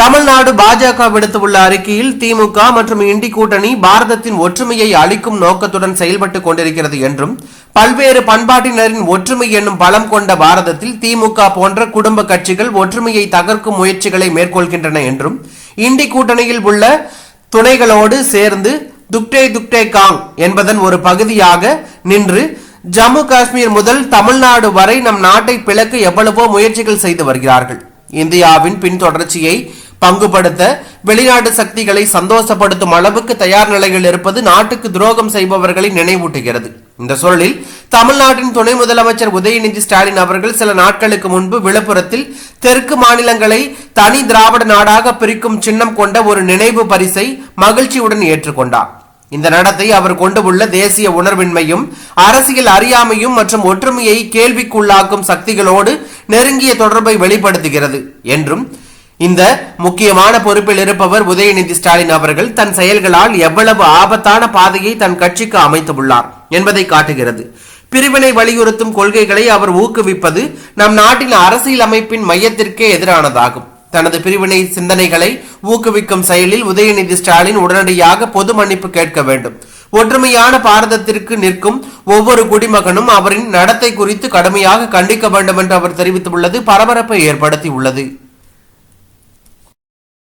தமிழ்நாடு பாஜக விடுத்துள்ள அறிக்கையில் திமுக மற்றும் இண்டி கூட்டணி பாரதத்தின் ஒற்றுமையை அளிக்கும் நோக்கத்துடன் செயல்பட்டுக் கொண்டிருக்கிறது என்றும், பல்வேறு பண்பாட்டினரின் ஒற்றுமை என்னும் பலம் கொண்ட பாரதத்தில் திமுக போன்ற குடும்ப கட்சிகள் ஒற்றுமையை தகர்க்கும் முயற்சிகளை மேற்கொள்கின்றன என்றும், இண்டி கூட்டணியில் உள்ள துணைகளோடு சேர்ந்து துக்டே துக்டே காங் என்பதன் ஒரு பகுதியாக நின்று ஜம்மு காஷ்மீர் முதல் தமிழ்நாடு வரை நம் நாட்டை பிளக்க எவ்வளவோ முயற்சிகள் செய்து வருகிறார்கள். இந்தியாவின் பின்தொடர்ச்சியை பங்குபடுத்த வெளிநாட்டு சக்திகளை சந்தோஷப்படுத்தும் அளவுக்கு தயார் நிலையில் இருப்பது நாட்டுக்கு துரோகம் செய்பவர்களை நினைவூட்டுகிறது. இந்த சூழலில் தமிழ்நாட்டின் துணை முதலமைச்சர் உதயநிதி ஸ்டாலின் அவர்கள் சில நாட்களுக்கு முன்பு விழுப்புரத்தில் தெற்கு மாநிலங்களை தனி திராவிட நாடாக பிரிக்கும் சின்னம் கொண்ட ஒரு நினைவு பரிசை மகிழ்ச்சியுடன் ஏற்றுக்கொண்டார். இந்த நடத்தை அவர் கொண்டுள்ள தேசிய உணர்வின்மையும் அரசியல் அறியாமையும் மற்றும் ஒற்றுமையை கேள்விக்குள்ளாக்கும் சக்திகளோடு நெருங்கிய தொடர்பை வெளிப்படுத்துகிறது என்றும், இந்த முக்கியமான பொறுப்பில் இருப்பவர் உதயநிதி ஸ்டாலின் அவர்கள் தன் செயல்களால் எவ்வளவு ஆபத்தான பாதையை தன் கட்சிக்கு அமைத்துள்ளார் என்பதை காட்டுகிறது. பிரிவினை வலியுறுத்தும் கொள்கைகளை அவர் ஊக்குவிப்பது நம் நாட்டின் அரசியல் அமைப்பின் மையத்திற்கே எதிரானதாகும். தனது பிரிவினை சிந்தனைகளை ஊக்குவிக்கும் செயலில் உதயநிதி ஸ்டாலின் உடனடியாக பொது மன்னிப்பு கேட்க வேண்டும். ஒற்றுமையான பாரதத்திற்கு நிற்கும் ஒவ்வொரு குடிமகனும் அவரின் நடத்தை குறித்து கடுமையாக கண்டிக்க வேண்டும் என்று அவர் தெரிவித்துள்ளது பரபரப்பை ஏற்படுத்தியுள்ளது.